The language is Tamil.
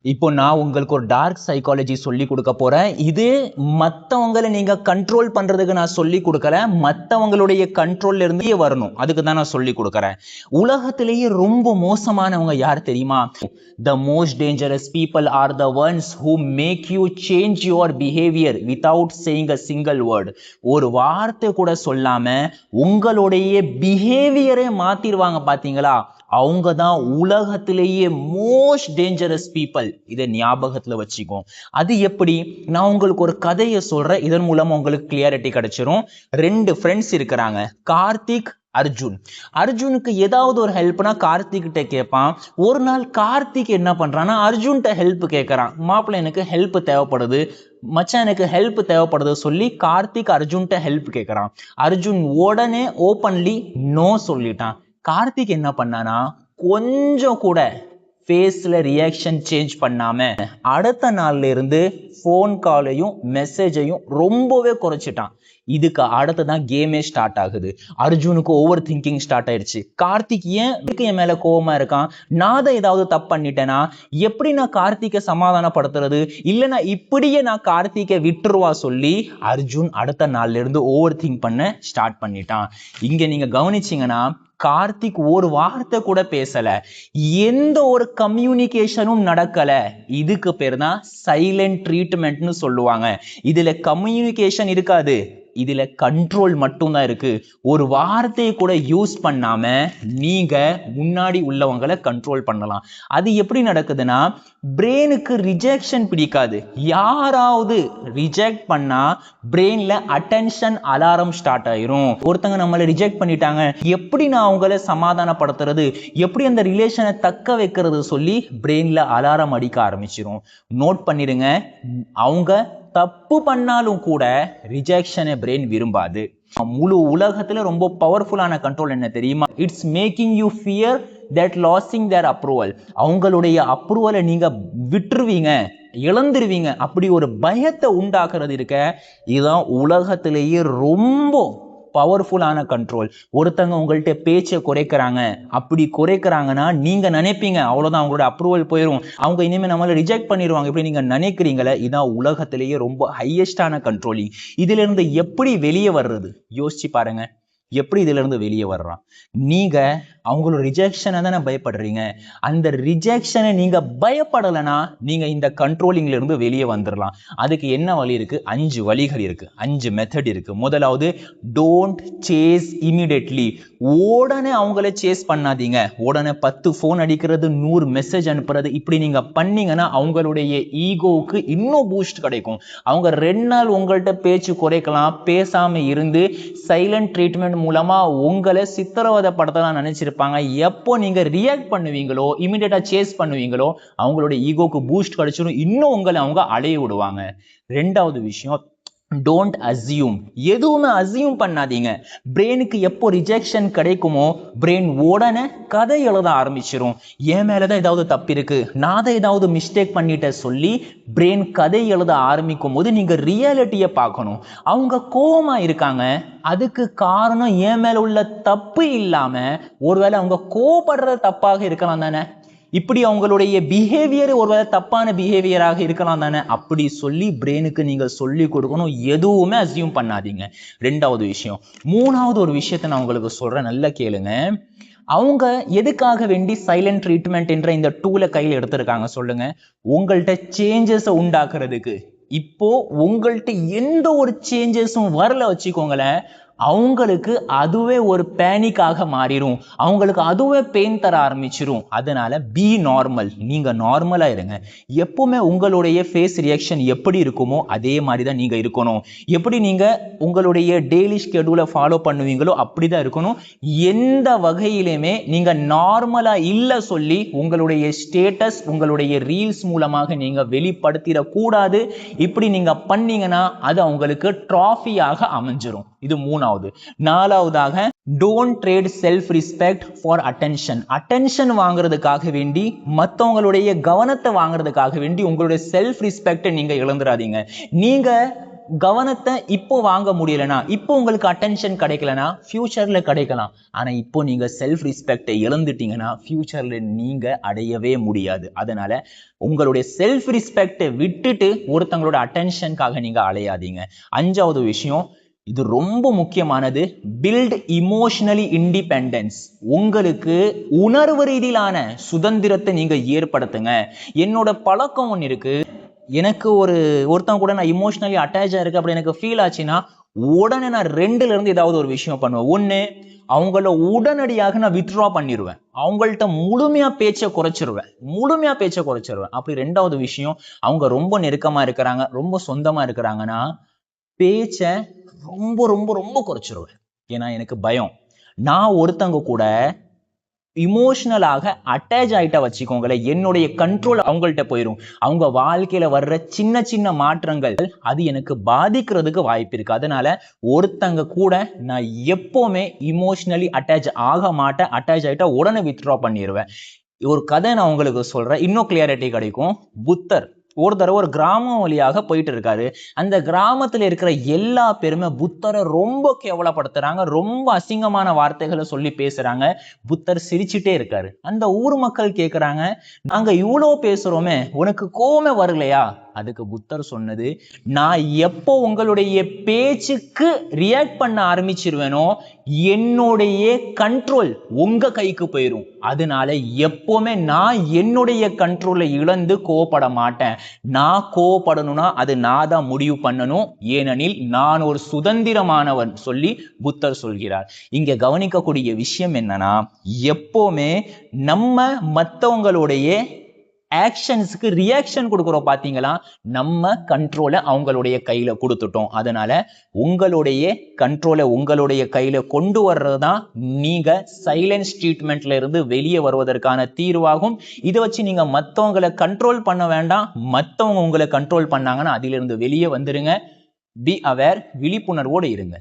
இப்போ நான் உங்களுக்கு ஒரு டார்க் சைக்காலஜி சொல்லி கொடுக்க போறேன். இது மத்தவங்களை நீங்க கண்ட்ரோல் பண்றதுக்கு நான் சொல்லி கொடுக்கல, மத்தவங்களுடைய கண்ட்ரோல்ல இருந்தே வரணும், அதுக்கு தான் நான் சொல்லி கொடுக்கறேன். உலகத்திலேயே ரொம்ப மோசமானவங்க யார் தெரியுமா? The most dangerous people are the ones who make you change your behavior without saying a single word. ஒரு வார்த்தை கூட சொல்லாம உங்களுடைய பிஹேவியரை மாத்திடுவாங்க பாத்தீங்களா, அவங்க தான் உலகத்திலேயே மோஸ்ட் டேஞ்சரஸ் பீப்புள். இதை ஞாபகத்துல வச்சுக்கோ. அது எப்படி? நான் உங்களுக்கு ஒரு கதையை சொல்றேன், இதன் மூலமா உங்களுக்கு கிளியாரிட்டி கிடைச்சிரும். 2 ஃப்ரெண்ட்ஸ் இருக்கிறாங்க, கார்த்திக், அர்ஜுன். அர்ஜுனுக்கு ஏதாவது ஒரு ஹெல்ப்னா கார்த்திக் கிட்ட கேட்பான். ஒரு நாள் கார்த்திக் என்ன பண்றான்னா அர்ஜுன்கிட்ட ஹெல்ப் கேட்கறான். மாப்பிள்ளை எனக்கு ஹெல்ப் தேவைப்படுது, மச்சான் எனக்கு ஹெல்ப் தேவைப்படுது சொல்லி கார்த்திக் அர்ஜுன்கிட்ட ஹெல்ப் கேட்கறான். அர்ஜுன் உடனே ஓப்பன்லி நோ சொல்லிட்டான். கார்த்திக் என்ன பண்ணானா, கொஞ்சம் கூட ஃபேஸ்ல ரியாக்ஷன் சேஞ்ச் பண்ணாம அடுத்த நாள்ல இருந்து ஃபோன் காலையும் மெசேஜையும் ரொம்பவே குறைச்சிட்டான். இதுக்கு அடுத்ததான் கேமே ஸ்டார்ட் ஆகுது. அர்ஜுனுக்கு ஓவர் திங்கிங் ஸ்டார்ட் ஆயிடுச்சு. கார்த்திக் ஏன் என் மேல கோவமா இருக்கான், நான் தான் ஏதாவது தப்பு பண்ணிட்டேனா, எப்படி நான் கார்த்திகை சமாதானப்படுத்துறது, இல்லைன்னா இப்படியே நான் கார்த்திகை விட்டுருவா சொல்லி அர்ஜுன் அடுத்த நாள்ல இருந்து ஓவர் திங்க் பண்ண ஸ்டார்ட் பண்ணிட்டான். இங்க நீங்க கவனிச்சீங்கன்னா கார்த்திக் ஒரு வார்த்தை கூட பேசல, எந்த ஒரு கம்யூனிகேஷனும் நடக்கல. இதுக்கு பேர் தான் சைலண்ட் ட்ரீட்மெண்ட்னு சொல்லுவாங்க. இதுல கம்யூனிகேஷன் இருக்காது, இதுல கண்ட்ரோல் மட்டும்தான் இருக்கு. ஒரு வார்த்தையை கூட யூஸ் பண்ணாம நீங்க முன்னாடி உள்ளவங்களை கண்ட்ரோல் பண்ணலாம். அது எப்படி நடக்குதுன்னா, பிரெயினுக்கு ரிஜெக்ஷன் பிடிக்காது. யாராவது ரிஜெக்ட் பண்ணா பிரெயின்ல அட்டென்ஷன் அலாரம் ஸ்டார்ட் ஆயிரும். ஒருத்தங்க நம்மளை ரிஜெக்ட் பண்ணிட்டாங்க, எப்படி நான் அவங்கள சமாதானப்படுத்துறது, எப்படி அந்த ரிலேஷனை தக்க வைக்கிறது சொல்லி பிரெயின்ல அலாரம் அடிக்க ஆரம்பிச்சிரும். நோட் பண்ணிடுங்க, அவங்க தப்பு பண்ணாலும் கூட ரிஜெக்ஷனை பிரெயின் விரும்பாது. முழு உலகத்துல ரொம்ப பவர்ஃபுல்லான கண்ட்ரோல் என்ன தெரியுமா? It's making you fear that losing their approval. அவங்களுடைய அப்ரூவலை நீங்க விட்டுருவீங்க, இழந்துருவீங்க, அப்படி ஒரு பயத்தை உண்டாக்குறது இருக்க, இதுதான் உலகத்திலேயே ரொம்ப பவர்ஃபுல்லான கண்ட்ரோல். ஒருத்தங்க உங்கள்கிட்ட பேச்சை குறைக்கிறாங்க, அப்படி குறைக்கிறாங்கன்னா நீங்க நினைப்பீங்க அவ்வளவுதான், அவங்களோட அப்ரூவல் போயிடும், அவங்க இனிமேல் நம்மளை ரிஜெக்ட் பண்ணிடுவாங்க, இப்படி நீங்க நினைக்கிறீங்களே, இதான் உலகத்திலேயே ரொம்ப ஹையஸ்டான கண்ட்ரோலிங். இதுல இருந்து எப்படி வெளியே வர்றது யோசிச்சு பாருங்க. எப்படி இதுல இருந்து வெளியே வர்றான்? நீங்க அவங்களோட ரிஜெக்ஷனை தானே பயப்படுறீங்க. அந்த ரிஜெக்ஷனை நீங்க பயப்படலைன்னா நீங்க இந்த கண்ட்ரோலிங்ல இருந்து வெளியே வந்துடலாம். அதுக்கு என்ன வழி இருக்கு? 5 வழிகள் இருக்கு, 5 மெத்தட் இருக்கு. முதலாவது, டோன்ட் சேஸ் இமிடியட்லி. உடனே அவங்கள சேஸ் பண்ணாதீங்க. உடனே 10 போன் அடிக்கிறது, 100 மெசேஜ் அனுப்புறது, இப்படி நீங்க பண்ணீங்கன்னா அவங்களுடைய ஈகோவுக்கு இன்னும் பூஸ்ட் கிடைக்கும். அவங்க 2 நாள் உங்கள்கிட்ட பேச்சு குறைக்கலாம், பேசாம இருந்து சைலண்ட் ட்ரீட்மெண்ட் மூலமா உங்களை சித்திரவதைப்படுத்தலாம் நினைச்சிருப்பாங்க. எப்போ நீங்க ரியாக்ட் பண்ணுவீங்களோ, இமிடியேட்டா சேஸ் பண்ணுவீங்களோ, அவங்களோட ஈகோக்கு பூஸ்ட் கிடைச்சிடும், இன்னும் உங்களை அவங்க அலைய விடுவாங்க. 2வது விஷயம், டோன்ட் அசியூம். எதுவுமே அசியூம் பண்ணாதீங்க. பிரெயினுக்கு எப்போ ரிஜெக்ஷன் கிடைக்குமோ பிரெயின் உடனே கதை எழுத ஆரம்பிச்சிடும். என் மேலதான் ஏதாவது தப்பு இருக்கு, நான் தான் ஏதாவது மிஸ்டேக் பண்ணிட்ட சொல்லி பிரெயின் கதை எழுத ஆரம்பிக்கும் போது நீங்க ரியாலிட்டியை பார்க்கணும். அவங்க கோவமா இருக்காங்க, அதுக்கு காரணம் என் மேல உள்ள தப்பு இல்லாம ஒருவேளை அவங்க கோவப்படுற தப்பாக இருக்கலாம் தானே, இப்படி அவங்களுடைய பிஹேவியர் ஒருவேளை தப்பான பிஹேவியராக இருக்கலாம் தானே, அப்படி சொல்லி பிரெயினுக்கு நீங்க சொல்லி கொடுக்கணும். எதுவுமே அசியூம் பண்ணாதீங்க. 2வது விஷயம். 3வது ஒரு விஷயத்தை நான் உங்களுக்கு சொல்றேன், நல்லா கேளுங்க. அவங்க எதுக்காக வேண்டி சைலண்ட் ட்ரீட்மெண்ட் என்ற இந்த டூலை கையில் எடுத்திருக்காங்க சொல்லுங்க? உங்கள்கிட்ட சேஞ்சஸை உண்டாக்குறதுக்கு. இப்போ உங்கள்கிட்ட எந்த ஒரு சேஞ்சஸும் வரல வச்சுக்கோங்களேன், அவங்களுக்கு அதுவே ஒரு பேனிக்காக மாறிடும், அவங்களுக்கு அதுவே பெயின் தர ஆரம்பிச்சிடும். அதனால பி நார்மல், நீங்க நார்மலா இருங்க. எப்பவுமே உங்களுடைய ஃபேஸ் ரியாக்ஷன் எப்படி இருக்குமோ அதே மாதிரி தான் நீங்க இருக்கணும். எப்படி நீங்க உங்களுடைய டெய்லி ஸ்கெடியூலை ஃபாலோ பண்ணுவீங்களோ அப்படிதான் இருக்கணும். எந்த வகையிலுமே நீங்க நார்மலா இல்லை சொல்லி உங்களுடைய ஸ்டேட்டஸ் உங்களுடைய ரீல்ஸ் மூலமாக நீங்க வெளிப்படுத்திடக்கூடாது. இப்படி நீங்க பண்ணீங்கன்னா அது உங்களுக்கு ட்ராஃபியாக அமைஞ்சிரும். இது 3வது. 4வதாக, don't trade self respect for attention. Attention வாங்குறதுக்காக வேண்டி, மற்றவங்களுடைய கவனத்தை வாங்குறதுக்காக வேண்டி உங்களுடைய செல்ஃப் ரெஸ்பெக்டை நீங்க இழந்துடாதீங்க. நீங்க கவனத்தை இப்போ வாங்க முடியலனா, இப்போ உங்களுக்கு அட்டென்ஷன் கிடைக்கலனா ஃபியூச்சர்ல கிடைக்கலாம். ஆனா இப்போ நீங்க செல்ஃப் ரெஸ்பெக்டை இழந்துட்டீங்கன்னா ஃபியூச்சர்ல நீங்க அடையவே முடியாது. அதனால உங்களுடைய செல்ஃப் ரெஸ்பெக்டை விட்டுட்டு ஒருத்தங்களோட அட்டென்ஷனுக்காக நீங்க அலையாதீங்க. 5வது விஷயம், இது ரொம்ப முக்கியமானது, பில்ட் இமோஷனலி இண்டிபெண்டன்ஸ். உங்களுக்கு உணர்வு ரீதியிலான சுதந்திரத்தை நீங்க ஏற்படுத்துங்க. என்னோட பழக்கம் ஒன்று இருக்கு, எனக்கு ஒருத்தன் கூட நான் இமோஷனலி அட்டாச்சா இருக்கு அப்படி எனக்கு ஃபீல் ஆச்சுன்னா உடனே நான் 2ல இருந்து ஏதாவது ஒரு விஷயம் பண்ணுவேன். ஒண்ணு, அவங்கள உடனடியாக நான் வித்ட்ரா பண்ணிடுவேன், அவங்கள்ட்ட முழுமையா பேச்சை குறைச்சிருவேன். அப்படி 2வது விஷயம், அவங்க ரொம்ப நெருக்கமா இருக்கிறாங்க, ரொம்ப சொந்தமா இருக்கிறாங்கன்னா பேச்சை ரொம்ப ரொம்ப ரொம்ப குறைச்சிருவேன். ஏன்னா எனக்கு பயம், நான் ஒருத்தங்க கூட இமோஷனலாக அட்டாச் ஆயிட்டா வச்சுக்கோங்களேன், என்னுடைய கண்ட்ரோல் அவங்கள்ட்ட போயிடும். அவங்க வாழ்க்கையில வர்ற சின்ன சின்ன மாற்றங்கள் அது எனக்கு பாதிக்கிறதுக்கு வாய்ப்பு இருக்கு. அதனால ஒருத்தங்க கூட நான் எப்பவுமே இமோஷனலி அட்டாச் ஆக மாட்டேன். அட்டாச் ஆயிட்டா உடனே வித்ட்ரா பண்ணிடுவேன். ஒரு கதை நான் உங்களுக்கு சொல்றேன், இன்னும் கிளியாரிட்டி கிடைக்கும். புத்தர் ஒரு தடவை ஒரு கிராமம் வழியாக போயிட்டு இருக்காரு. அந்த கிராமத்துல இருக்கிற எல்லா பேருமே புத்தரை ரொம்ப கேவலப்படுத்துறாங்க, ரொம்ப அசிங்கமான வார்த்தைகளை சொல்லி பேசுறாங்க. புத்தர் சிரிச்சுட்டே இருக்காரு. அந்த ஊர் மக்கள் கேக்குறாங்க, நாங்க இவ்வளோ பேசுறோமே, உனக்கு கோவமே வரலையா? அதுக்கு புத்தர் சொன்னது, நான் எப்போ உங்களுடைய பேச்சுக்கு ரியாக்ட் பண்ண ஆரம்பிச்சிருவேனோ என்னுடைய கண்ட்ரோல் உங்க கைக்கு போயிடும். அதனால எப்பவுமே நான் என்னுடைய கண்ட்ரோலை இழந்து கோவப்பட மாட்டேன். நான் கோவப்படணும்னா அது நான் தான் முடிவு பண்ணணும், ஏனெனில் நான் ஒரு சுதந்திரமானவன் சொல்லி புத்தர் சொல்கிறார். இங்க கவனிக்கக்கூடிய விஷயம் என்னன்னா, எப்பவுமே நம்ம மற்றவங்களுடைய ஆக்ஷன்ஸ்க்கு ரியாக்ஷன் கொடுக்குறோம் பாத்தீங்களா, நம்ம கண்ட்ரோலை அவங்களுடைய கையில கொடுத்துட்டோம். அதனால உங்களுடைய கண்ட்ரோலை உங்களுடைய கையில கொண்டு வர்றதுதான் நீங்க சைலன்ஸ் ட்ரீட்மெண்ட்ல இருந்து வெளியே வருவதற்கான தீர்வாகும். இதை வச்சு நீங்க மற்றவங்களை கண்ட்ரோல் பண்ண வேண்டாம், மற்றவங்க உங்களை கண்ட்ரோல் பண்ணாங்கன்னா அதிலிருந்து வெளியே வந்துருங்க. பி அவேர், விழிப்புணர்வோடு இருங்க.